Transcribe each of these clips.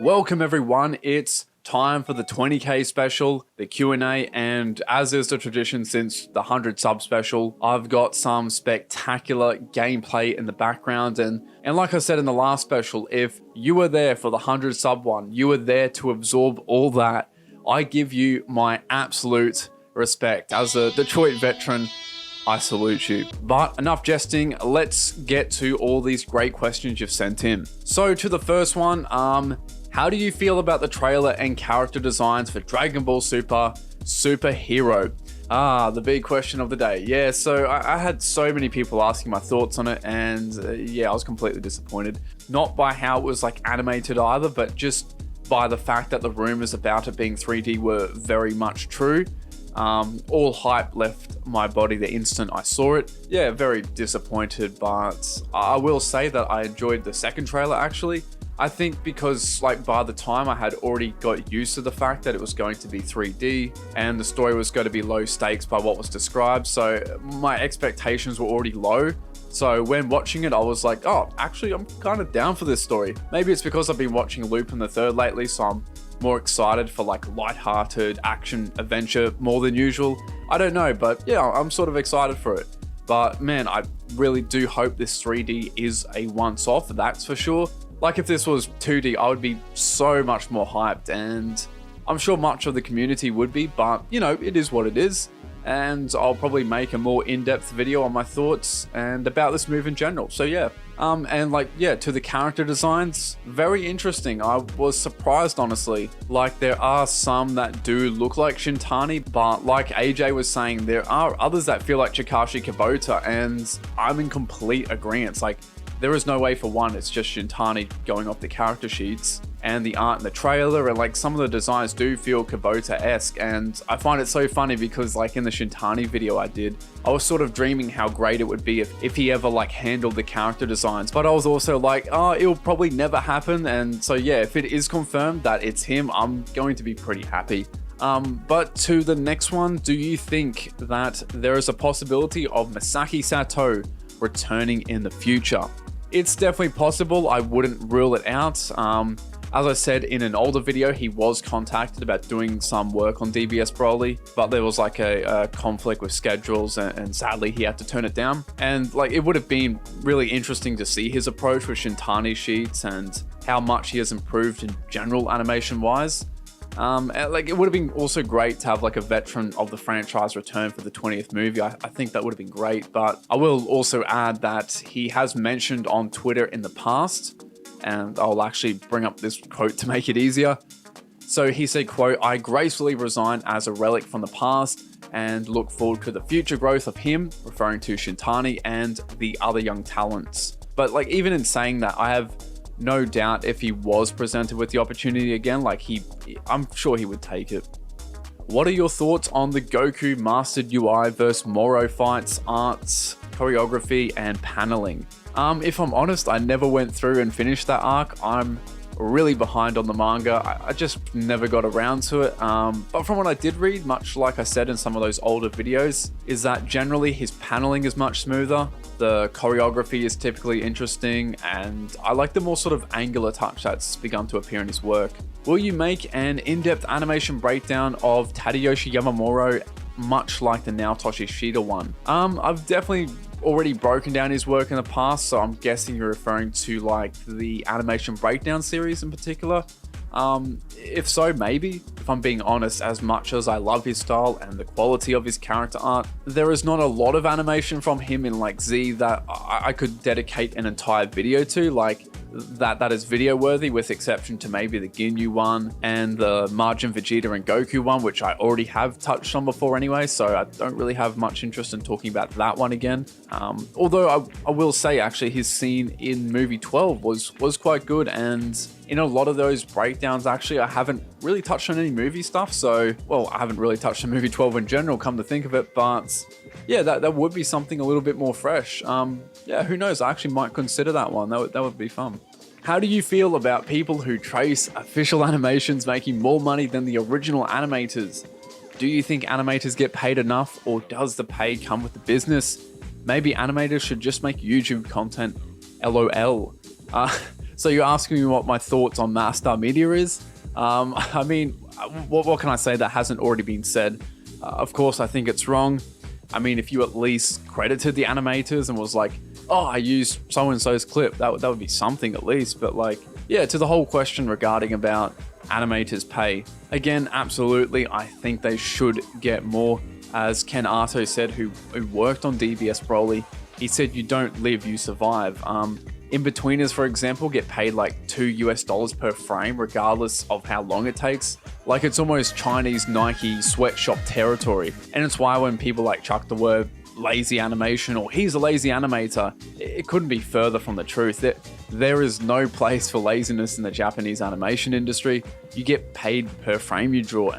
Welcome everyone, it's time for the 20k special, the Q&A, and as is the tradition since the 100 sub special, I've got some spectacular gameplay in the background, and like I said in the last special, if you were there for the 100 sub one, you were there to absorb all that, I give you my absolute respect. As a Detroit veteran, I salute you. But enough jesting, let's get to all these great questions you've sent in. So to the first one, how do you feel about the trailer and character designs for Dragon Ball Super Hero? The big question of the day. Yeah, so I had so many people asking my thoughts on it, and yeah, I was completely disappointed. Not by how it was like animated either, but just by the fact that the rumors about it being 3D were very much true. All hype left my body the instant I saw it. Yeah, very disappointed, but I will say that I enjoyed the second trailer actually. I think because like by the time I had already got used to the fact that it was going to be 3D and the story was going to be low stakes by what was described, so my expectations were already low. So when watching it, I was like, oh, actually I'm kind of down for this story. Maybe it's because I've been watching Lupin the Third lately, so I'm more excited for like light-hearted action adventure more than usual. I don't know, but yeah, I'm sort of excited for it. But man, I really do hope this 3D is a once-off, that's for sure. Like if this was 2D, I would be so much more hyped, and I'm sure much of the community would be, but you know, it is what it is. And I'll probably make a more in-depth video on my thoughts and about this move in general. So yeah, and like, yeah, to the character designs, very interesting. I was surprised, honestly. Like there are some that do look like Shintani, but like AJ was saying, there are others that feel like Chikashi Kubota, and I'm in complete agreement. Like there is no way for one, it's just Shintani going off the character sheets and the art in the trailer, and like some of the designs do feel Kubota-esque, and I find it so funny because like in the Shintani video I did, I was sort of dreaming how great it would be if he ever like handled the character designs, but I was also like, oh, it'll probably never happen. And so yeah, if it is confirmed that it's him, I'm going to be pretty happy. But to the next one, do you think that there is a possibility of Masaki Sato returning in the future? It's definitely possible, I wouldn't rule it out. As I said in an older video, he was contacted about doing some work on DBS Broly, but there was like a conflict with schedules, and sadly he had to turn it down. And like it would have been really interesting to see his approach with Shintani sheets and how much he has improved in general animation wise. Like it would have been also great to have like a veteran of the franchise return for the 20th movie. I think that would have been great, but I will also add that he has mentioned on Twitter in the past, and I'll actually bring up this quote to make it easier. So he said, quote, "I gracefully resign as a relic from the past and look forward to the future growth of him," referring to Shintani and the other young talents. But like even in saying that, I have no doubt if he was presented with the opportunity again, like I'm sure he would take it. What are your thoughts on the Goku Mastered UI versus Moro fights, arts, choreography, and paneling? If I'm honest, I never went through and finished that arc. I'm really behind on the manga. I just never got around to it. But from what I did read, much like I said in some of those older videos, is that generally his paneling is much smoother. The choreography is typically interesting, and I like the more sort of angular touch that's begun to appear in his work. Will you make an in-depth animation breakdown of Tadayoshi Yamamuro, much like the Naotoshi Shida one? I've definitely already broken down his work in the past, so I'm guessing you're referring to like the animation breakdown series in particular. If so, maybe. If I'm being honest, as much as I love his style and the quality of his character art, there is not a lot of animation from him in like Z that I could dedicate an entire video to, like that is video worthy, with exception to maybe the Ginyu one and the Majin Vegeta and Goku one, which I already have touched on before anyway, so I don't really have much interest in talking about that one again. Although I will say actually his scene in movie 12 was quite good, and in a lot of those breakdowns actually I haven't really touched on any movie stuff, so well, I haven't really touched on movie 12 in general, come to think of it, but yeah, that would be something a little bit more fresh. Yeah, who knows, I actually might consider that one. That would be fun. How do you feel about people who trace official animations making more money than the original animators? Do you think animators get paid enough, or does the pay come with the business? Maybe animators should just make YouTube content, LOL. So you're asking me what my thoughts on Mastar Media is? I mean, what can I say that hasn't already been said? Of course, I think it's wrong. I mean, if you at least credited the animators and was like, oh, I used so-and-so's clip, that would be something at least. But like, yeah, to the whole question regarding about animators' pay, again, absolutely, I think they should get more. As Ken Arto said, who worked on DBS Broly, he said, you don't live, you survive. In-betweeners, for example, get paid like $2 per frame, regardless of how long it takes. Like, it's almost Chinese Nike sweatshop territory. And it's why when people like chuck the word lazy animation or he's a lazy animator, it couldn't be further from the truth. There is no place for laziness in the Japanese animation industry. You get paid per frame you draw.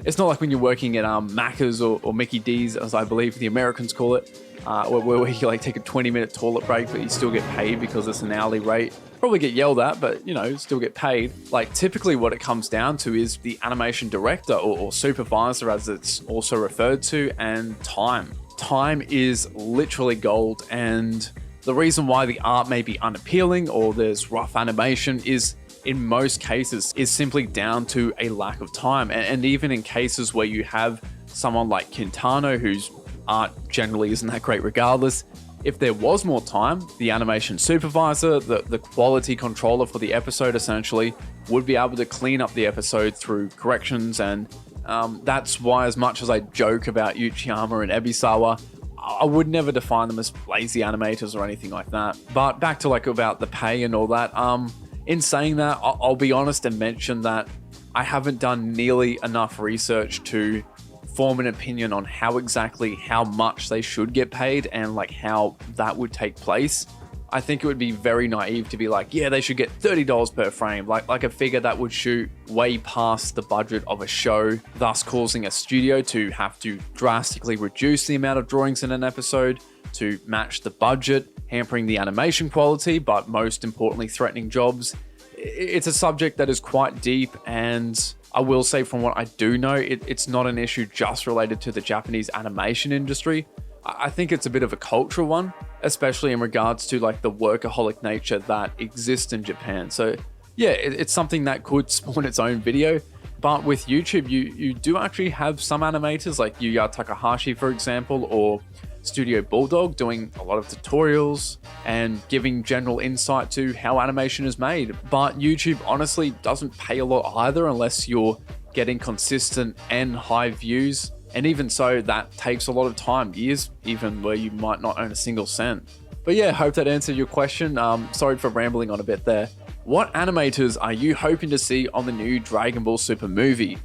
It's not like when you're working at Macca's or Mickey D's, as I believe the Americans call it, where you like take a 20-minute toilet break, but you still get paid because it's an hourly rate. Probably get yelled at, but you know, still get paid. Like, typically what it comes down to is the animation director or supervisor, as it's also referred to, and time. Time is literally gold, and the reason why the art may be unappealing or there's rough animation is, in most cases, is simply down to a lack of time. And even in cases where you have someone like Quintano, whose art generally isn't that great regardless, if there was more time, the animation supervisor, the quality controller for the episode essentially, would be able to clean up the episode through corrections. And that's why, as much as I joke about Uchiyama and Ebisawa, I would never define them as lazy animators or anything like that. But back to like about the pay and all that, in saying that, I'll be honest and mention that I haven't done nearly enough research to form an opinion on how much they should get paid and like how that would take place. I think it would be very naive to be like, yeah, they should get $30 per frame, like a figure that would shoot way past the budget of a show, thus causing a studio to have to drastically reduce the amount of drawings in an episode to match the budget, hampering the animation quality, but most importantly, threatening jobs. It's a subject that is quite deep, and I will say, from what I do know, it's not an issue just related to the Japanese animation industry. I think it's a bit of a cultural one, especially in regards to like the workaholic nature that exists in Japan. So yeah, it's something that could spawn its own video. But with YouTube, you do actually have some animators like Yuya Takahashi, for example, or Studio Bulldog, doing a lot of tutorials and giving general insight to how animation is made. But YouTube honestly doesn't pay a lot either, unless you're getting consistent and high views. And even so, that takes a lot of time, years even, where you might not earn a single cent. But yeah, hope that answered your question. Sorry for rambling on a bit there. What animators are you hoping to see on the new Dragon Ball Super movie?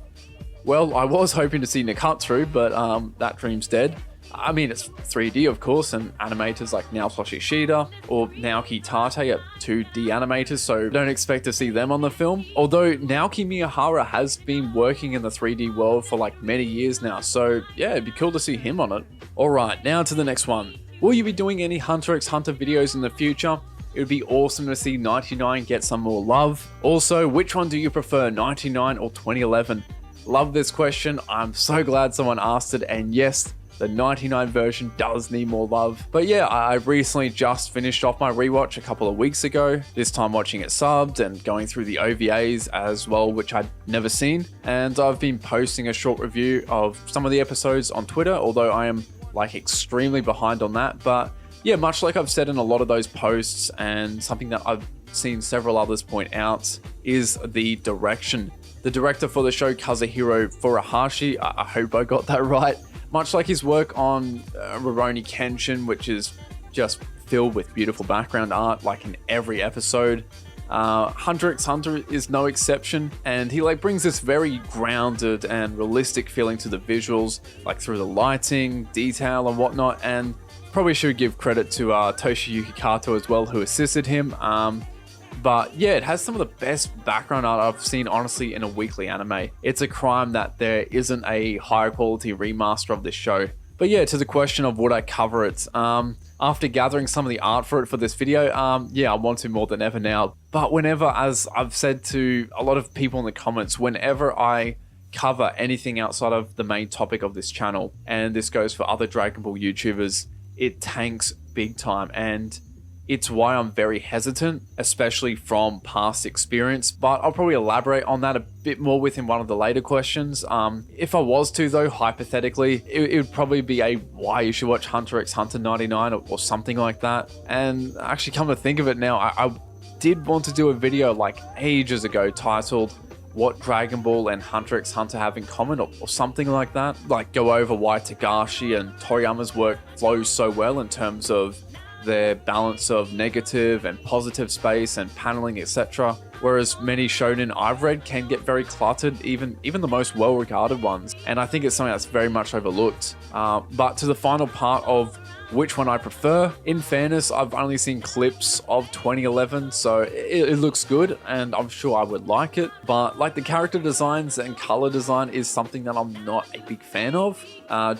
Well, I was hoping to see Nikatsu, but that dream's dead. I mean, it's 3D, of course, and animators like Naotoshi Shida or Naoki Tate are 2D animators, so don't expect to see them on the film. Although Naoki Miyahara has been working in the 3D world for like many years now, so yeah, it'd be cool to see him on it. Alright, now to the next one. Will you be doing any Hunter x Hunter videos in the future? It would be awesome to see 99 get some more love. Also, which one do you prefer, 99 or 2011? Love this question. I'm so glad someone asked it, and yes, the 99 version does need more love. But yeah, I recently just finished off my rewatch a couple of weeks ago, this time watching it subbed and going through the OVAs as well, which I'd never seen. And I've been posting a short review of some of the episodes on Twitter, although I am like extremely behind on that. But yeah, much like I've said in a lot of those posts, and something that I've seen several others point out, is the direction. The director for the show, Kazuhiro Furuhashi, I hope I got that right. Much like his work on Rurouni Kenshin, which is just filled with beautiful background art, like in every episode, Hunter x Hunter is no exception, and he like brings this very grounded and realistic feeling to the visuals, like through the lighting, detail, and whatnot. And probably should give credit to Toshiyuki Kato as well, who assisted him. But yeah, it has some of the best background art I've seen, honestly, in a weekly anime. It's a crime that there isn't a higher quality remaster of this show. But yeah, to the question of would I cover it, after gathering some of the art for it for this video, yeah, I want to more than ever now. But whenever, as I've said to a lot of people in the comments, whenever I cover anything outside of the main topic of this channel, and this goes for other Dragon Ball YouTubers, it tanks big time. And It's why I'm very hesitant, especially from past experience, but I'll probably elaborate on that a bit more within one of the later questions. If I was to though, hypothetically, it would probably be a why you should watch Hunter x Hunter 99 or something like that. And actually come to think of it now, I did want to do a video like ages ago titled what Dragon Ball and Hunter x Hunter have in common or something like that. Like go over why Togashi and Toriyama's work flows so well in terms of their balance of negative and positive space and paneling, etc. Whereas many shonen I've read can get very cluttered, even the most well-regarded ones. And I think it's something that's very much overlooked. But to the final part of which one I prefer, in fairness, I've only seen clips of 2011, so it looks good and I'm sure I would like it. But like the character designs and color design is something that I'm not a big fan of.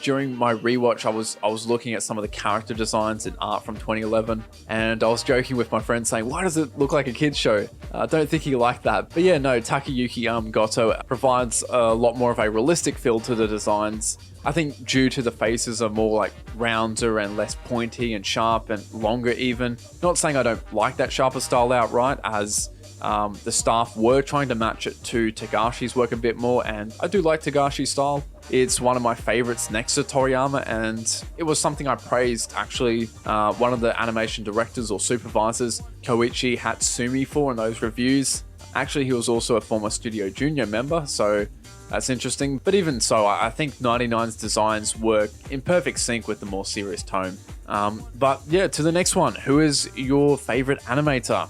During my rewatch, I was looking at some of the character designs and art from 2011, and I was joking with my friend saying, why does it look like a kid's show? I don't think he liked that. But yeah, no, Takayuki Goto provides a lot more of a realistic feel to the designs. I think due to the faces are more like rounder and less pointy and sharp and longer even. Not saying I don't like that sharper style outright, as the staff were trying to match it to Togashi's work a bit more, and I do like Togashi's style. It's one of my favorites next to Toriyama, and it was something I praised actually one of the animation directors or supervisors, Koichi Hatsumi, for in those reviews. Actually, he was also a former Studio Junior member, so that's interesting. But even so, I think 99's designs work in perfect sync with the more serious tone. But yeah, to the next one. Who is your favorite animator?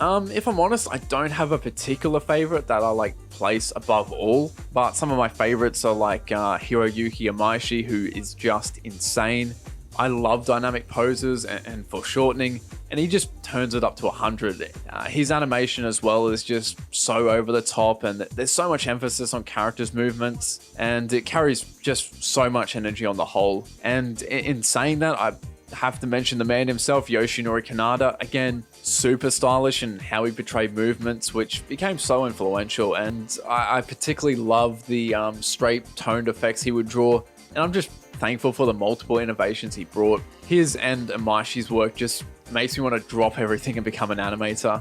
If I'm honest, I don't have a particular favorite that I like place above all, but some of my favorites are like Hiroyuki Imaishi, who is just insane. I love dynamic poses and foreshortening, and he just turns it up to 100. His animation as well is just so over the top, and there's so much emphasis on characters' movements, and it carries just so much energy on the whole. And in saying that, I have to mention the man himself, Yoshinori Kanada. Again, super stylish in how he portrayed movements, which became so influential, and I particularly love the straight toned effects he would draw, and I'm just thankful for the multiple innovations he brought. His and Imaishi's work just makes me want to drop everything and become an animator.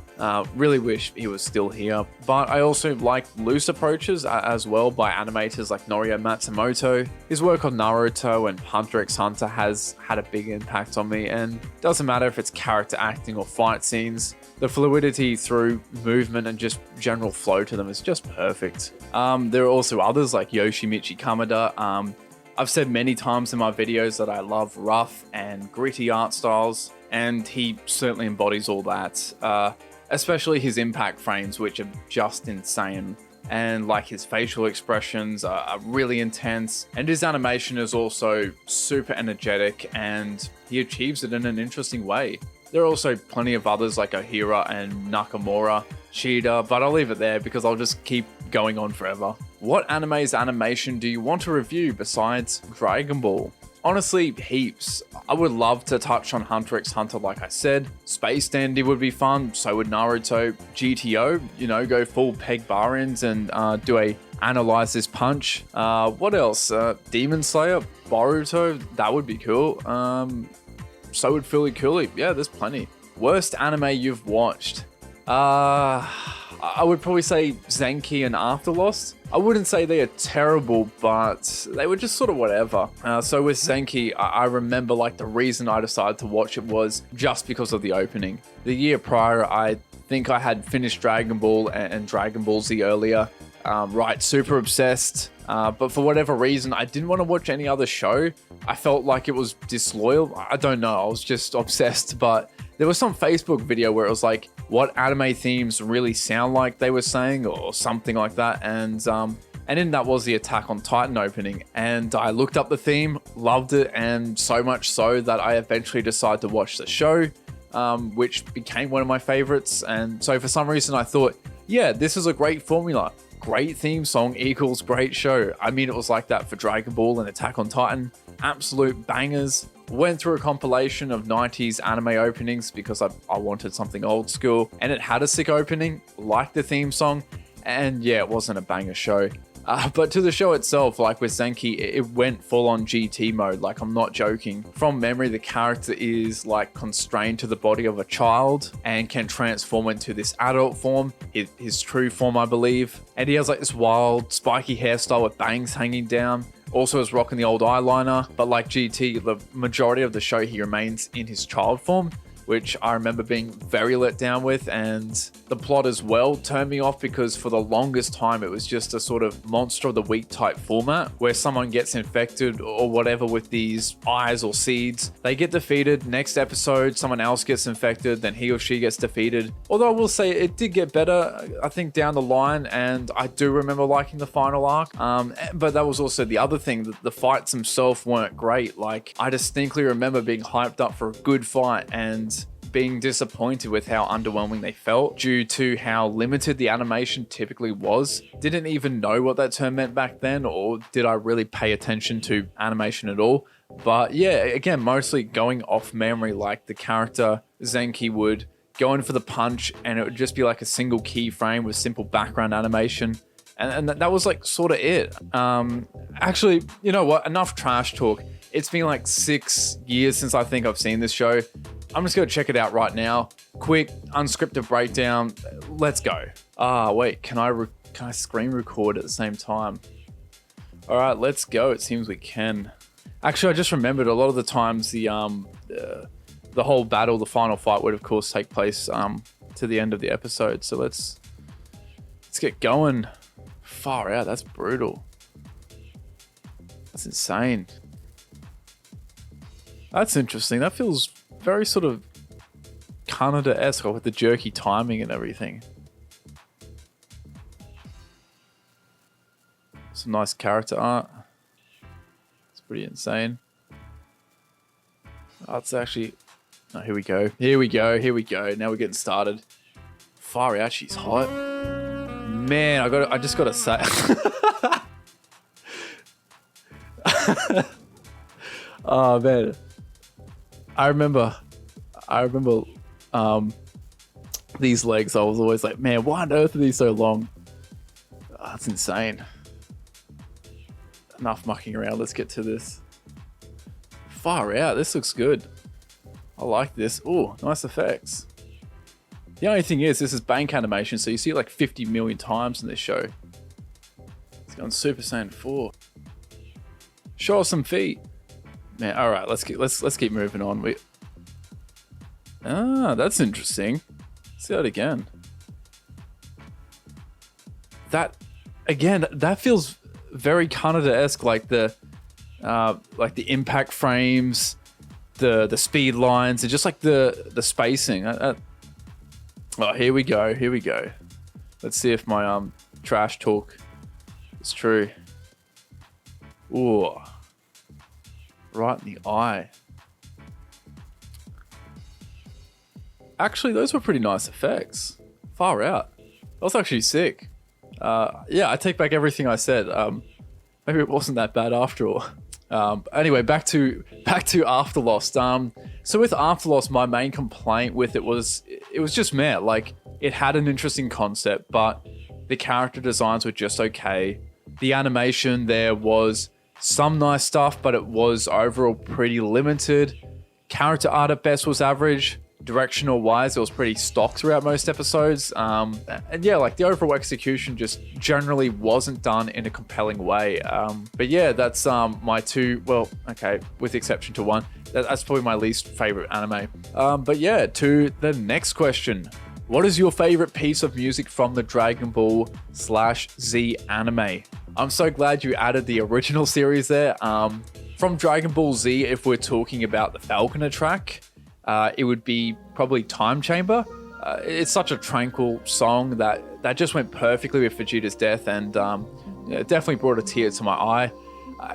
Really wish he was still here. But I also like loose approaches as well by animators like Norio Matsumoto. His work on Naruto and Hunter x Hunter has had a big impact on me, and doesn't matter if it's character acting or fight scenes, the fluidity through movement and just general flow to them is just perfect. There are also others like Yoshimichi Kamada. I've said many times in my videos that I love rough and gritty art styles, and he certainly embodies all that, especially his impact frames, which are just insane. And like his facial expressions are really intense, and his animation is also super energetic, and he achieves it in an interesting way. There are also plenty of others like Ohira and Nakamura, Shida, but I'll leave it there because I'll just keep going on forever. What anime's animation do you want to review besides Dragon Ball? Honestly, heaps. I would love to touch on Hunter x Hunter like I said. Space Dandy would be fun, so would Naruto. GTO, you know, go full Peg Barins and do a analyze this punch. What else? Demon Slayer, Boruto, that would be cool. So would Philly Cooley. Yeah, there's plenty. Worst anime you've watched? I would probably say Zenki and Afterlost. I wouldn't say they are terrible, but they were just sort of whatever. So with Zenki, I remember like the reason I decided to watch it was just because of the opening. The year prior, I think I had finished Dragon Ball and Dragon Ball Z earlier. Right, super obsessed. But for whatever reason, I didn't want to watch any other show. I felt like it was disloyal. I don't know, I was just obsessed. But there was some Facebook video where it was like, what anime themes really sound like, they were saying, or something like that. And in that was the Attack on Titan opening. And I looked up the theme, loved it, and so much so that I eventually decided to watch the show, which became one of my favorites. And so for some reason I thought, yeah, this is a great formula. Great theme song equals great show. I mean, it was like that for Dragon Ball and Attack on Titan. Absolute bangers. Went through a compilation of 90s anime openings because I wanted something old school, and it had a sick opening, like the theme song, and yeah, it wasn't a banger show. But to the show itself, like with Zenki, it went full on GT mode. Like, I'm not joking. From memory, the character is like constrained to the body of a child and can transform into this adult form, his true form, I believe. And he has like this wild, spiky hairstyle with bangs hanging down. Also is rocking the old eyeliner, but like GT, the majority of the show, he remains in his child form, which I remember being very let down with, and the plot as well turned me off because for the longest time it was just a sort of monster of the week type format where someone gets infected or whatever with these eyes or seeds. They get defeated, next episode someone else gets infected, then he or she gets defeated. Although I will say it did get better, I think, down the line, and I do remember liking the final arc. But that was also the other thing, that the fights themselves weren't great. Like, I distinctly remember being hyped up for a good fight and being disappointed with how underwhelming they felt due to how limited the animation typically was. Didn't even know what that term meant back then, or did I really pay attention to animation at all? But yeah, again, mostly going off memory, like the character Zenki would go in for the punch and it would just be like a single keyframe with simple background animation. And that was like sort of it. Actually, you know what? Enough trash talk. It's been like 6 years since I think I've seen this show. I'm just going to check it out right now. Quick, unscripted breakdown. Let's go. Wait, can I screen record at the same time? All right, let's go. It seems we can. Actually, I just remembered a lot of the times the whole battle, the final fight would of course take place to the end of the episode. So let's get going. Far out, that's brutal. That's insane. That's interesting. That feels very sort of Canada-esque with the jerky timing and everything. Some nice character art. It's pretty insane. Oh, it's actually... Oh, here we go. Here we go. Here we go. Now we're getting started. Far out, she's hot. Man, I just gotta say... Oh, man. I remember these legs. I was always like, man, why on earth are these so long? Oh, that's insane. Enough mucking around. Let's get to this. Far out. This looks good. I like this. Oh, nice effects. The only thing is, this is bank animation, so you see it like 50 million times in this show. It's going Super Saiyan 4. Show us some feet. Man, all right, let's keep moving on. That's interesting. Let's see that again. That feels very Canada-esque, like the impact frames, the speed lines, and just like the spacing. Oh, here we go. Here we go. Let's see if my trash talk is true. Ooh. Right in the eye. Actually, those were pretty nice effects. Far out. That was actually sick. Yeah, I take back everything I said. Maybe it wasn't that bad after all. Anyway, back to Afterlost. So with Afterlost, my main complaint with it was just meh. Like, it had an interesting concept, but the character designs were just okay. The animation, there was some nice stuff, but it was overall pretty limited. Character art at best was average. Directional wise, it was pretty stock throughout most episodes. And yeah, like the overall execution just generally wasn't done in a compelling way. But yeah, that's my two, well, okay, with the exception to one, that's probably my least favorite anime. But yeah, to the next question. What is your favorite piece of music from the Dragon Ball /Z anime? I'm so glad you added the original series there. From Dragon Ball Z, if we're talking about the Falconer track, it would be probably Time Chamber. It's such a tranquil song that just went perfectly with Vegeta's death, and it definitely brought a tear to my eye.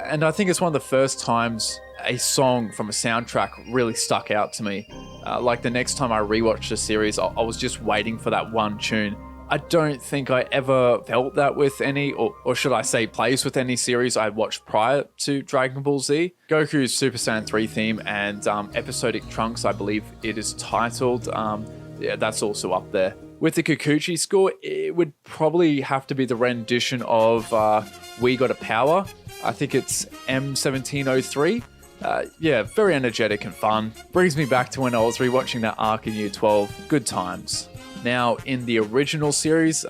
And I think it's one of the first times a song from a soundtrack really stuck out to me. Like the next time I rewatched the series, I was just waiting for that one tune. I don't think I ever felt that with any, or should I say plays with any series I watched prior to Dragon Ball Z. Goku's Super Saiyan 3 theme and episodic Trunks, I believe it is titled. yeah, that's also up there. With the Kikuchi score, it would probably have to be the rendition of We Got a Power. I think it's M1703. Yeah, very energetic and fun. Brings me back to when I was rewatching that arc in Year 12. Good times. Now, in the original series,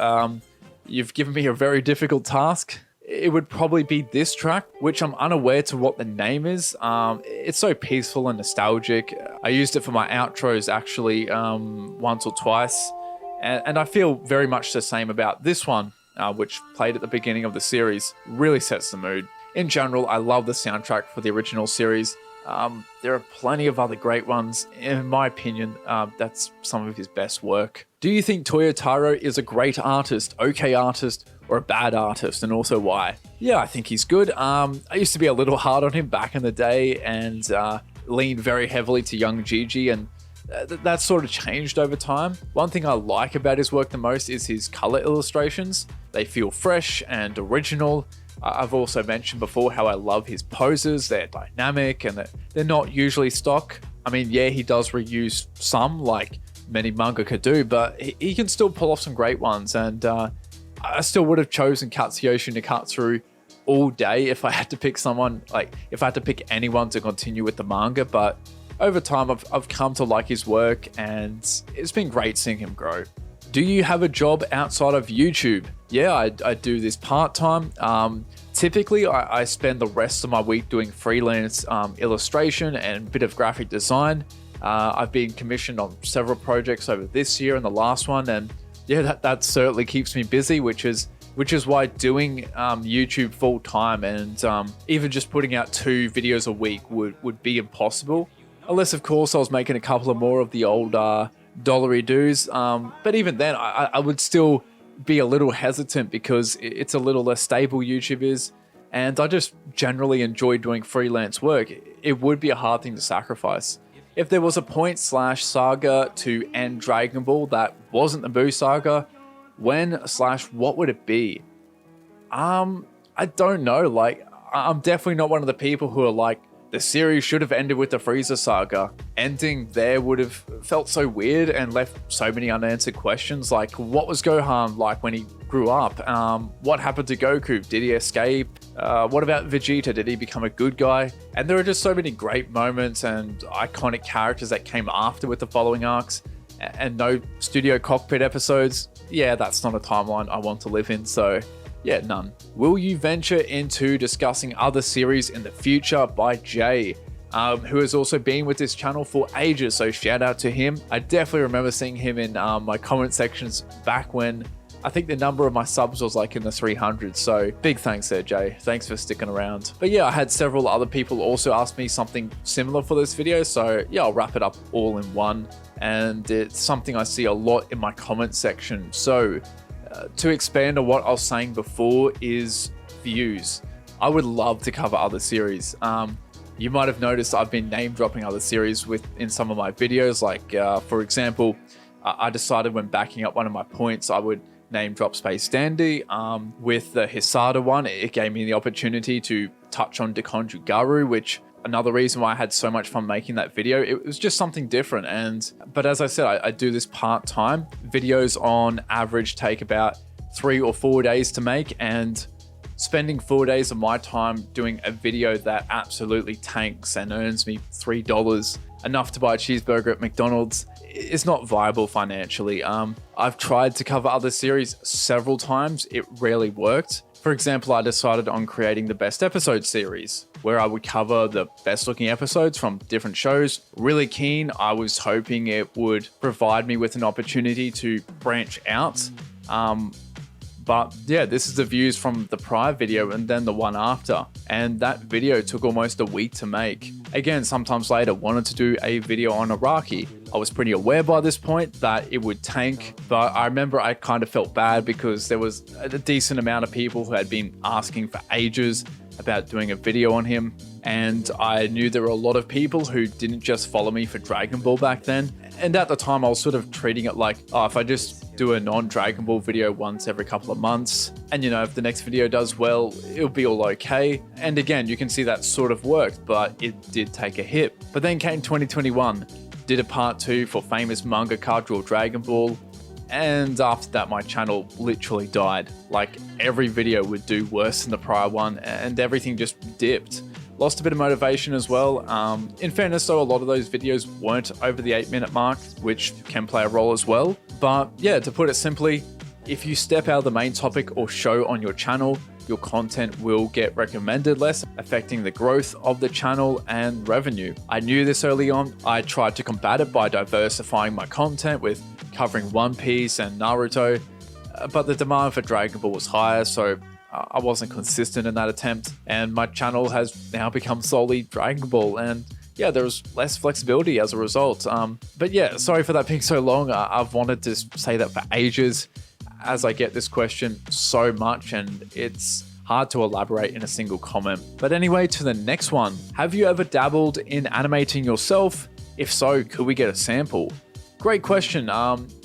you've given me a very difficult task. It would probably be this track, which I'm unaware to what the name is. It's so peaceful and nostalgic. I used it for my outros actually once or twice. And I feel very much the same about this one, which played at the beginning of the series. Really sets the mood. In general, I love the soundtrack for the original series. There are plenty of other great ones. In my opinion, that's some of his best work. Do you think Toyotaro is a great artist, okay artist, or a bad artist, and also why? Yeah, I think he's good. I used to be a little hard on him back in the day and leaned very heavily to young Gigi, and that sort of changed over time. One thing I like about his work the most is his color illustrations. They feel fresh and original. I've also mentioned before how I love his poses. They're dynamic and they're not usually stock. I mean, yeah, he does reuse some, like many mangaka do, but he can still pull off some great ones. And I still would have chosen Katsuyoshi Nikatsu all day if I had to pick someone, like if I had to pick anyone to continue with the manga. But over time, I've come to like his work, and it's been great seeing him grow. Do you have a job outside of YouTube? Yeah, I do this part-time. Typically, I spend the rest of my week doing freelance illustration and a bit of graphic design. I've been commissioned on several projects over this year and the last one, and yeah, that certainly keeps me busy, which is why doing YouTube full-time and even just putting out 2 videos a week would be impossible. Unless, of course, I was making a couple of more of the old dollary dues. But even then, I would still be a little hesitant because it's a little less stable, YouTube is. And I just generally enjoy doing freelance work. It would be a hard thing to sacrifice. If there was a point/saga to end Dragon Ball that wasn't the Buu saga, when/what would it be? I don't know. Like, I'm definitely not one of the people who are like, the series should have ended with the Frieza saga. Ending there would have felt so weird and left so many unanswered questions. Like, what was Gohan like when he grew up? What happened to Goku? Did he escape? What about Vegeta? Did he become a good guy? And there are just so many great moments and iconic characters that came after with the following arcs. And no Studio Cockpit episodes. Yeah, that's not a timeline I want to live in, so yeah, none. Will you venture into discussing other series in the future? By Jay, who has also been with this channel for ages, so shout out to him. I definitely remember seeing him in my comment sections back when I think the number of my subs was like in the 300s, so big thanks there, Jay. Thanks for sticking around. But yeah, I had several other people also ask me something similar for this video, so yeah, I'll wrap it up all in one. And it's something I see a lot in my comment section. So to expand on what I was saying before is views. I would love to cover other series. You might have noticed I've been name dropping other series in some of my videos. Like for example, I decided when backing up one of my points, I would name drop Space Dandy. With the Hisada one, it gave me the opportunity to touch on Dekonju Garu, which another reason why I had so much fun making that video. It was just something different. But as I said, I do this part-time. Videos on average take about 3 or 4 days to make, and spending 4 days of my time doing a video that absolutely tanks and earns me $3, enough to buy a cheeseburger at McDonald's, is not viable financially. I've tried to cover other series several times. It rarely worked. For example, I decided on creating the best episode series, where I would cover the best looking episodes from different shows. Really keen. I was hoping it would provide me with an opportunity to branch out. But yeah, this is the views from the prior video and then the one after. And that video took almost a week to make. Again, sometimes later wanted to do a video on Araki. I was pretty aware by this point that it would tank, but I remember I kind of felt bad because there was a decent amount of people who had been asking for ages about doing a video on him. And I knew there were a lot of people who didn't just follow me for Dragon Ball back then. And at the time I was sort of treating it like, oh, if I just do a non-Dragon Ball video once every couple of months, and you know, if the next video does well, it'll be all okay. And again, you can see that sort of worked, but it did take a hit. But then came 2021. did a part 2 for famous mangaka Draw Dragon Ball, and after that my channel literally died. Like every video would do worse than the prior one and everything just dipped. Lost a bit of motivation as well. In fairness though, a lot of those videos weren't over the 8-minute mark, which can play a role as well. But yeah, to put it simply, if you step out of the main topic or show on your channel, your content will get recommended less, affecting the growth of the channel and revenue. I knew this early on. I tried to combat it by diversifying my content with covering One Piece and Naruto, but the demand for Dragon Ball was higher, so I wasn't consistent in that attempt, and my channel has now become solely Dragon Ball, and yeah, there's less flexibility as a result. But yeah, sorry for that being so long. I've wanted to say that for ages, as I get this question so much and it's hard to elaborate in a single comment. But anyway, to the next one. Have you ever dabbled in animating yourself? If so, could we get a sample? Great question.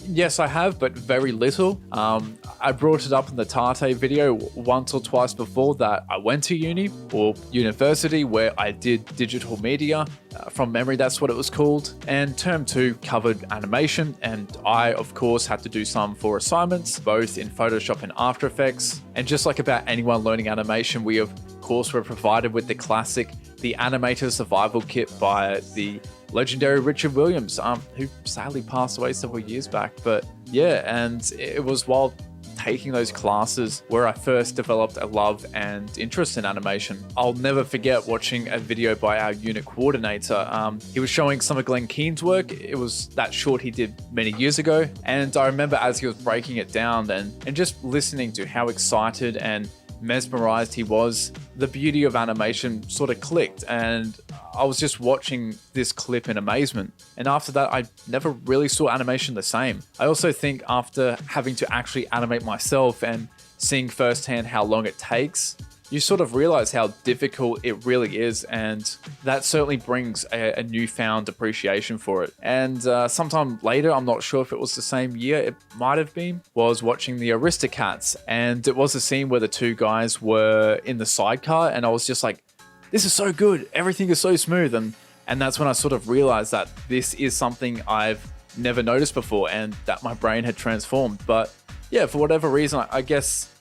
Yes, I have, but very little. I brought it up in the Tate video once or twice before that I went to uni or university where I did digital media. From memory, that's what it was called. And term 2 covered animation, and I, of course, had to do some for assignments, both in Photoshop and After Effects. And just like about anyone learning animation, we, of course, were provided with the classic The Animator Survival Kit by the legendary Richard Williams, who sadly passed away several years back. But yeah, and it was while taking those classes where I first developed a love and interest in animation. I'll never forget watching a video by our unit coordinator. He was showing some of Glenn Keane's work. It was that short he did many years ago. And I remember as he was breaking it down and just listening to how excited and mesmerized he was, the beauty of animation sort of clicked, and I was just watching this clip in amazement. And after that, I never really saw animation the same. I also think after having to actually animate myself and seeing firsthand how long it takes, you sort of realize how difficult it really is, and that certainly brings a newfound appreciation for it. And sometime later, I'm not sure if it was the same year, it might have been, was watching the Aristocats, and it was a scene where the two guys were in the sidecar, and I was just like, this is so good, everything is so smooth, and that's when I sort of realized that this is something I've never noticed before, and that my brain had transformed. But yeah, for whatever reason, I guess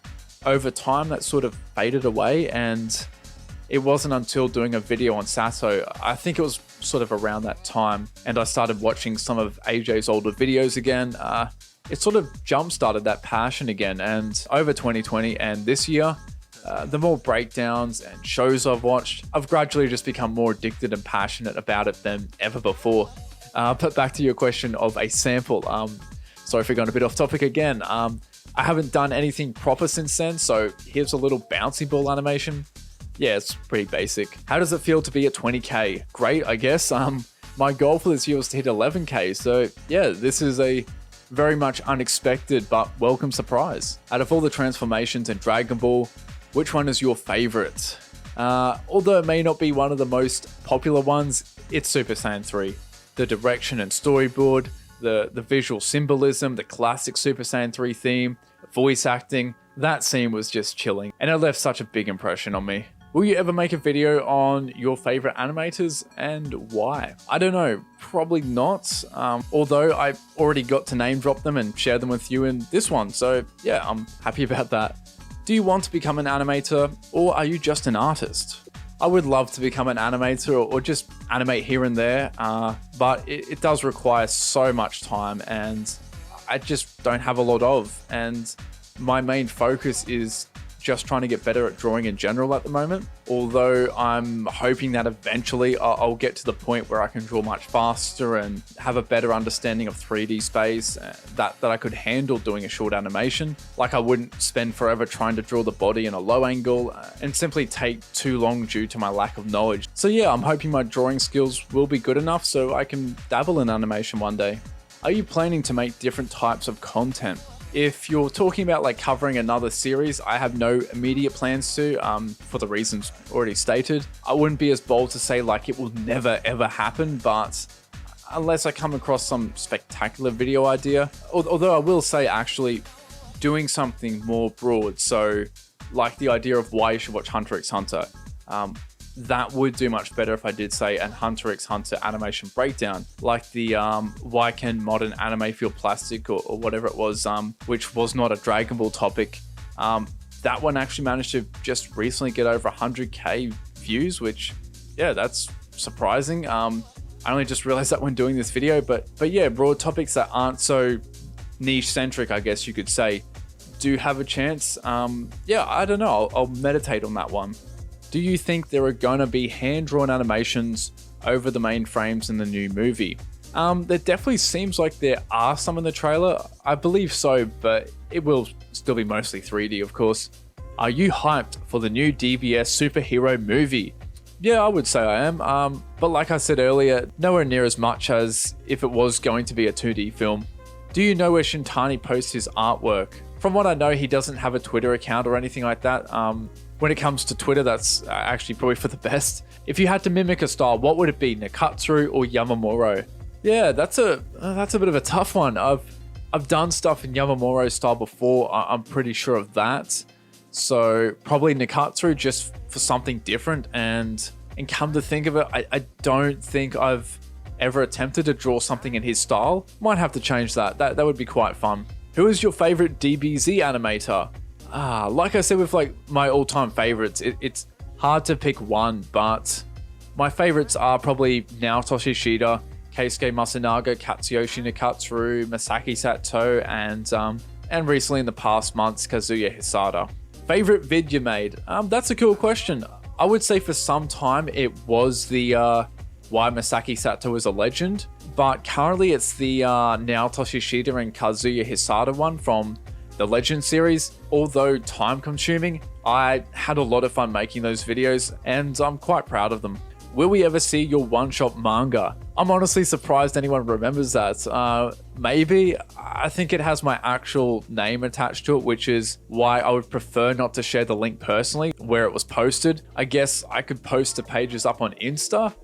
over time that sort of faded away, and it wasn't until doing a video on Sato, I think it was sort of around that time, and I started watching some of AJ's older videos again. It sort of jump-started that passion again, and over 2020 and this year, the more breakdowns and shows I've watched, I've gradually just become more addicted and passionate about it than ever before. But back to your question of a sample. Sorry for going a bit off topic again. I haven't done anything proper since then, so here's a little bouncy ball animation. Yeah, it's pretty basic. How does it feel to be at 20k? Great, I guess. My goal for this year was to hit 11k, so yeah, this is a very much unexpected but welcome surprise. Out of all the transformations in Dragon Ball, which one is your favorite? Although it may not be one of the most popular ones, it's Super Saiyan 3. The direction and storyboard, the visual symbolism, the classic Super Saiyan 3 theme, voice acting, that scene was just chilling, and it left such a big impression on me. Will you ever make a video on your favorite animators and why? I don't know, probably not, although I already got to name drop them and share them with you in this one, so yeah, I'm happy about that. Do you want to become an animator, or are you just an artist? I would love to become an animator or just animate here and there, but it does require so much time and I just don't have a lot of. And my main focus is just trying to get better at drawing in general at the moment. Although I'm hoping that eventually I'll get to the point where I can draw much faster and have a better understanding of 3D space that I could handle doing a short animation. Like I wouldn't spend forever trying to draw the body in a low angle and simply take too long due to my lack of knowledge. So yeah, I'm hoping my drawing skills will be good enough so I can dabble in animation one day. Are you planning to make different types of content? If you're talking about like covering another series, I have no immediate plans to, for the reasons already stated. I wouldn't be as bold to say like it will never ever happen, but unless I come across some spectacular video idea, although I will say actually doing something more broad. So like the idea of why you should watch Hunter x Hunter. that would do much better if I did say an Hunter x Hunter animation breakdown, like the why can modern anime feel plastic or whatever it was, which was not a Dragon Ball topic. That one actually managed to just recently get over 100k views, which, yeah, that's surprising. I only just realized that when doing this video, but yeah, broad topics that aren't so niche centric, I guess you could say, do have a chance. Yeah, I don't know. I'll meditate on that one. Do you think there are gonna be hand-drawn animations over the main frames in the new movie? There definitely seems like there are some in the trailer. I believe so, but it will still be mostly 3D, of course. Are you hyped for the new DBS superhero movie? Yeah, I would say I am. But like I said earlier, nowhere near as much as if it was going to be a 2D film. Do you know where Shintani posts his artwork? From what I know, he doesn't have a Twitter account or anything like that. When it comes to Twitter, that's actually probably for the best. If you had to mimic a style, what would it be, Nakatsu or Yamamuro? Yeah, that's a bit of a tough one. I've done stuff in Yamamuro style before. I'm pretty sure of that. So probably Nakatsu just for something different. And come to think of it, I don't think I've ever attempted to draw something in his style. Might have to change that. That would be quite fun. Who is your favorite DBZ animator? Like I said with like my all-time favorites, it's hard to pick one, but my favorites are probably Naoto Shishida, Keisuke Masunaga, Katsuyoshi Nakatsu, Masaki Sato, and recently in the past months, Kazuya Hisada. Favorite vid you made? That's a cool question. I would say for some time it was the why Masaki Sato is a legend, but currently it's the Naoto Shishida and Kazuya Hisada one from the Legend series. Although time consuming, I had a lot of fun making those videos and I'm quite proud of them. Will we ever see your one-shot manga? I'm honestly surprised anyone remembers that. Maybe. I think it has my actual name attached to it, which is why I would prefer not to share the link personally where it was posted. I guess I could post the pages up on Insta,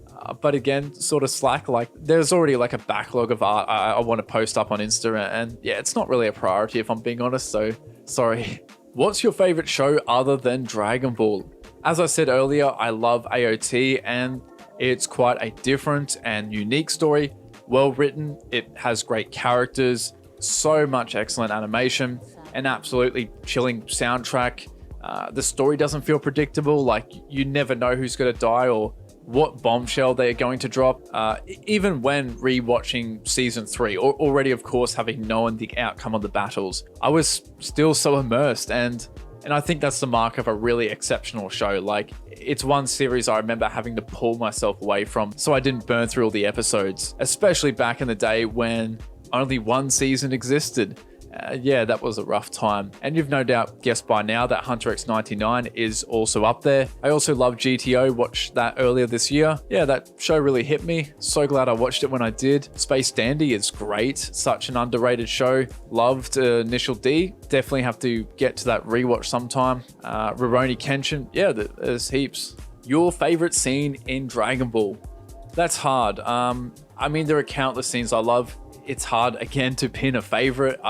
but again, sort of slack. Like there's already like a backlog of art I want to post up on Insta, and yeah, it's not really a priority if I'm being honest, so sorry. What's your favorite show other than Dragon Ball? As I said earlier, I love AOT and it's quite a different and unique story. Well written, it has great characters, so much excellent animation, an absolutely chilling soundtrack. The story doesn't feel predictable, like you never know who's going to die or what bombshell they are going to drop. Even when rewatching season 3, or already of course having known the outcome of the battles, I was still so immersed, and I think that's the mark of a really exceptional show. Like, it's one series I remember having to pull myself away from so I didn't burn through all the episodes, especially back in the day when only one season existed. Yeah, that was a rough time. And you've no doubt guessed by now that Hunter x 99 is also up there. I also love GTO, watched that earlier this year. Yeah, that show really hit me. So glad I watched it when I did. Space Dandy is great. Such an underrated show. Loved Initial D. Definitely have to get to that rewatch sometime. Rurouni Kenshin. Yeah, there's heaps. Your favorite scene in Dragon Ball? That's hard. I mean, there are countless scenes I love. It's hard, again, to pin a favorite.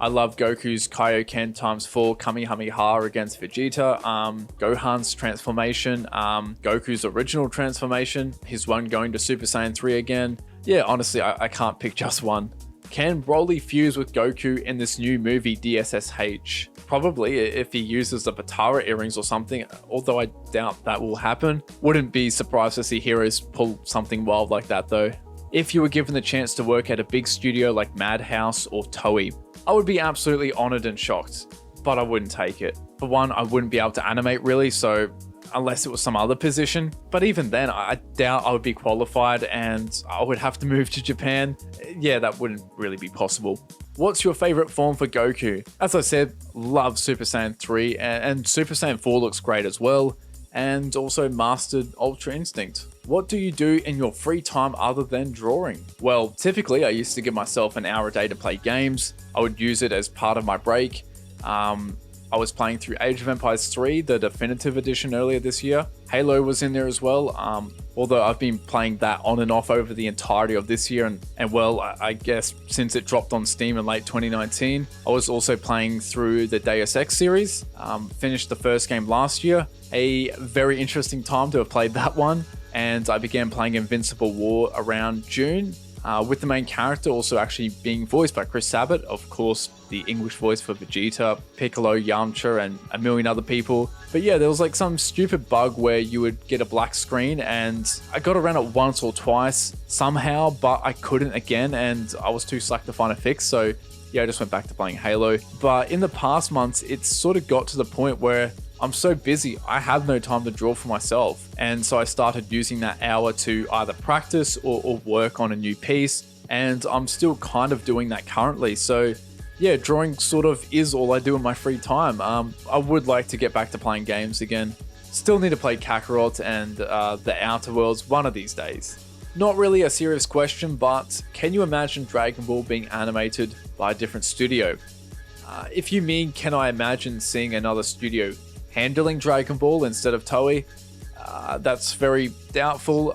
I love Goku's Kaioken ×4 Kamehameha against Vegeta, Gohan's transformation, Goku's original transformation, his one going to Super Saiyan 3 again. Yeah, honestly, I can't pick just one. Can Broly fuse with Goku in this new movie DSSH? Probably, if he uses the Patara earrings or something, although I doubt that will happen. Wouldn't be surprised to see heroes pull something wild like that though. If you were given the chance to work at a big studio like Madhouse or Toei, I would be absolutely honored and shocked, but I wouldn't take it. For one, I wouldn't be able to animate really, so unless it was some other position. But even then, I doubt I would be qualified and I would have to move to Japan. Yeah, that wouldn't really be possible. What's your favorite form for Goku? As I said, love Super Saiyan 3 and Super Saiyan 4 looks great as well. And also mastered Ultra Instinct. What do you do in your free time other than drawing? Well, typically I used to give myself an hour a day to play games. I would use it as part of my break. I was playing through Age of Empires 3, the definitive edition earlier this year. Halo was in there as well, although I've been playing that on and off over the entirety of this year, and well, I guess since it dropped on Steam in late 2019, I was also playing through the Deus Ex series, finished the first game last year, a very interesting time to have played that one, and I began playing Invincible War around June, with the main character also actually being voiced by Chris Sabat, of course, the English voice for Vegeta, Piccolo, Yamcha, and a million other people. But yeah, there was like some stupid bug where you would get a black screen, and I got around it once or twice somehow, but I couldn't again, and I was too slack to find a fix, so yeah, I just went back to playing Halo. But in the past months, it's sort of got to the point where I'm so busy, I have no time to draw for myself. And so I started using that hour to either practice or work on a new piece. And I'm still kind of doing that currently. So yeah, drawing sort of is all I do in my free time. I would like to get back to playing games again. Still need to play Kakarot and the Outer Worlds one of these days. Not really a serious question, but can you imagine Dragon Ball being animated by a different studio? If you mean, can I imagine seeing another studio handling Dragon Ball instead of Toei, that's very doubtful.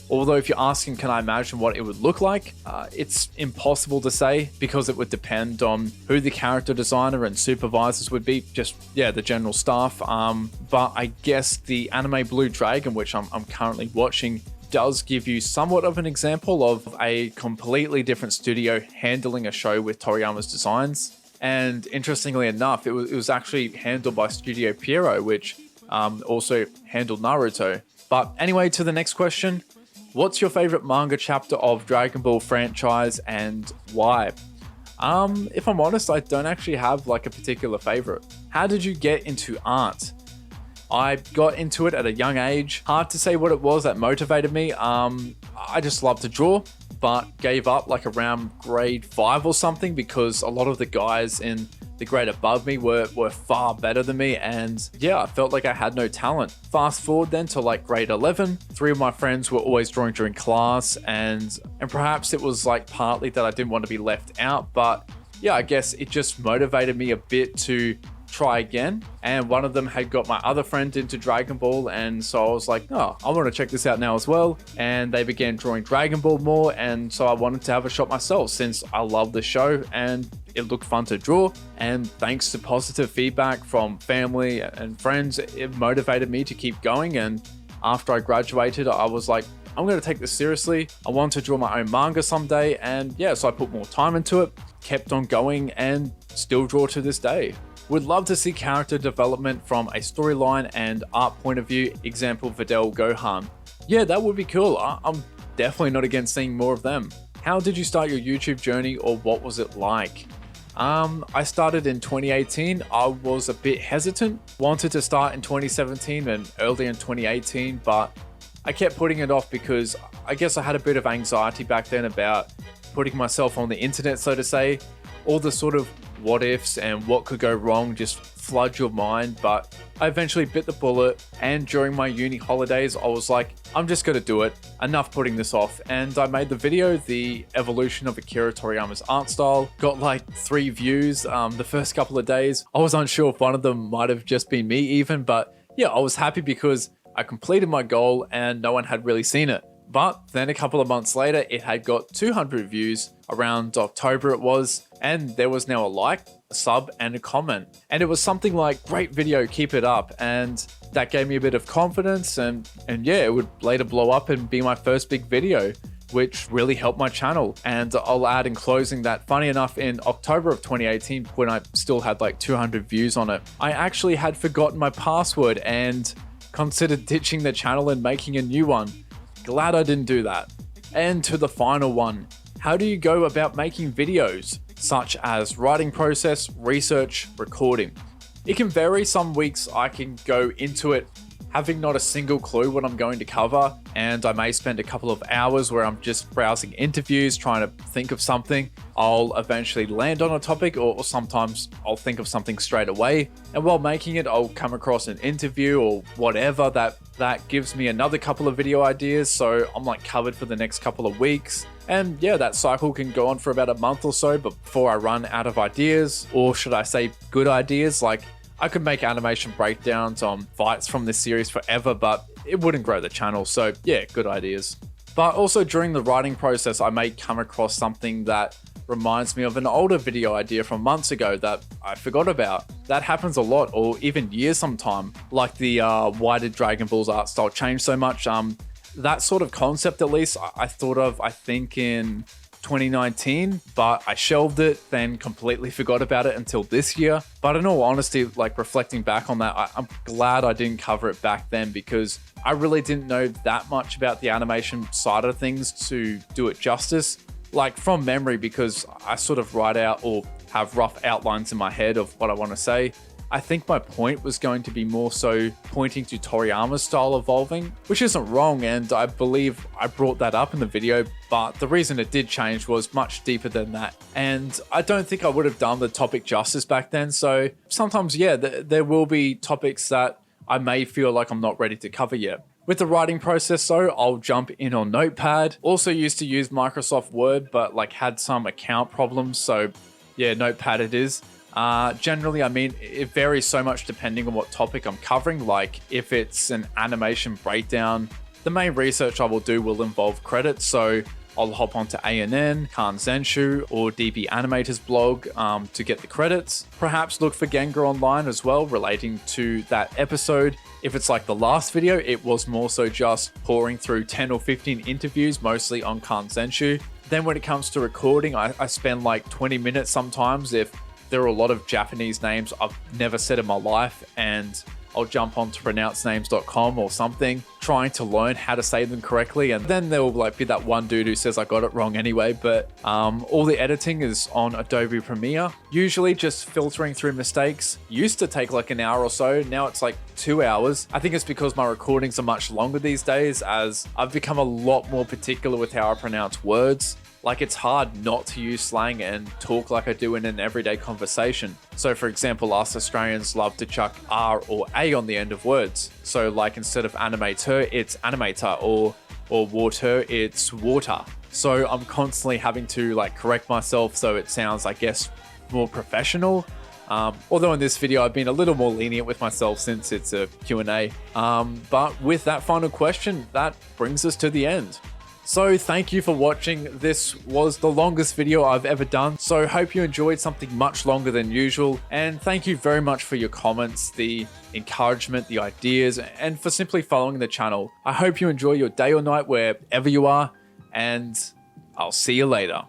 Although if you're asking, can I imagine what it would look like? It's impossible to say because it would depend on who the character designer and supervisors would be, just, yeah, the general staff. But I guess the anime Blue Dragon, which I'm currently watching, does give you somewhat of an example of a completely different studio handling a show with Toriyama's designs. And interestingly enough, it was actually handled by Studio Pierrot, which also handled Naruto. But anyway, to the next question. What's your favorite manga chapter of Dragon Ball franchise and why? If I'm honest, I don't actually have like a particular favorite. How did you get into art? I got into it at a young age. Hard to say what it was that motivated me. I just love to draw, but gave up like around grade 5 or something because a lot of the guys in the grade above me were far better than me, and yeah, I felt like I had no talent. Fast forward then to like grade 11, 3 of my friends were always drawing during class, and perhaps it was like partly that I didn't want to be left out, but yeah, I guess it just motivated me a bit to try again. And one of them had got my other friend into Dragon Ball, and so I was like, oh, I want to check this out now as well. And they began drawing Dragon Ball more, and so I wanted to have a shot myself since I love the show and it looked fun to draw. And thanks to positive feedback from family and friends, it motivated me to keep going. And after I graduated, I was like, I'm going to take this seriously. I want to draw my own manga someday. And yeah, so I put more time into it, kept on going, and still draw to this day. Would love to see character development from a storyline and art point of view, example Videl Gohan. Yeah, that would be cool. I'm definitely not against seeing more of them. How did you start your YouTube journey, or what was it like? I started in 2018. I was a bit hesitant, wanted to start in 2017 and early in 2018, but I kept putting it off because I guess I had a bit of anxiety back then about putting myself on the internet, so to say. All the sort of what ifs and what could go wrong just flood your mind, but I eventually bit the bullet, and during my uni holidays I was like, I'm just gonna do it, enough putting this off, and I made the video, The Evolution of Akira Toriyama's Art Style. Got like 3 views the first couple of days. I was unsure if one of them might have just been me even, but yeah, I was happy because I completed my goal and no one had really seen it. But then a couple of months later, it had got 200 views, around October it was, and there was now a like, a sub, and a comment. And it was something like, great video, keep it up. And that gave me a bit of confidence, and yeah, it would later blow up and be my first big video, which really helped my channel. And I'll add in closing that, funny enough, in October of 2018, when I still had like 200 views on it, I actually had forgotten my password and considered ditching the channel and making a new one. Glad I didn't do that. And to the final one, how do you go about making videos, such as writing process, research, recording? It can vary. Some weeks I can go into it having not a single clue what I'm going to cover, and I may spend a couple of hours where I'm just browsing interviews, trying to think of something. I'll eventually land on a topic, or sometimes I'll think of something straight away, and while making it, I'll come across an interview or whatever that gives me another couple of video ideas, so I'm like covered for the next couple of weeks. And yeah, that cycle can go on for about a month or so before I run out of ideas, or should I say good ideas. Like, I could make animation breakdowns on fights from this series forever, but it wouldn't grow the channel. So yeah, good ideas. But also during the writing process, I may come across something that reminds me of an older video idea from months ago that I forgot about. That happens a lot, or even years sometime, like the why did Dragon Ball's art style change so much? That sort of concept, at least, I thought of, I think in 2019, but I shelved it, then completely forgot about it until this year. But in all honesty, like reflecting back on that, I'm glad I didn't cover it back then, because I really didn't know that much about the animation side of things to do it justice. Like from memory, because I sort of write out or have rough outlines in my head of what I want to say. I think my point was going to be more so pointing to Toriyama's style evolving, which isn't wrong, and I believe I brought that up in the video, but the reason it did change was much deeper than that. And I don't think I would have done the topic justice back then, so sometimes, yeah, there will be topics that I may feel like I'm not ready to cover yet. With the writing process though, I'll jump in on Notepad. Also used to use Microsoft Word, but like had some account problems, so yeah, Notepad it is. Generally, I mean, it varies so much depending on what topic I'm covering. Like if it's an animation breakdown, the main research I will do will involve credits. So I'll hop onto ANN, Kanzenshu, or DB Animators blog to get the credits. Perhaps look for Gengar Online as well, relating to that episode. If it's like the last video, it was more so just pouring through 10 or 15 interviews, mostly on Kanzenshu. Then when it comes to recording, I spend like 20 minutes sometimes if there are a lot of Japanese names I've never said in my life, and I'll jump on to pronouncenames.com or something, trying to learn how to say them correctly. And then there will like be that one dude who says I got it wrong anyway. But all the editing is on Adobe Premiere. Usually just filtering through mistakes. Used to take like an hour or so. Now it's like 2 hours. I think it's because my recordings are much longer these days, as I've become a lot more particular with how I pronounce words. Like it's hard not to use slang and talk like I do in an everyday conversation. So for example, us Australians love to chuck R or A on the end of words. So like instead of animator, it's animator, or water, it's water. So I'm constantly having to like correct myself so it sounds, I guess, more professional. Although in this video, I've been a little more lenient with myself since it's a Q&A. But with that final question, that brings us to the end. So thank you for watching. This was the longest video I've ever done, so hope you enjoyed something much longer than usual, and thank you very much for your comments, the encouragement, the ideas, and for simply following the channel. I hope you enjoy your day or night wherever you are, and I'll see you later.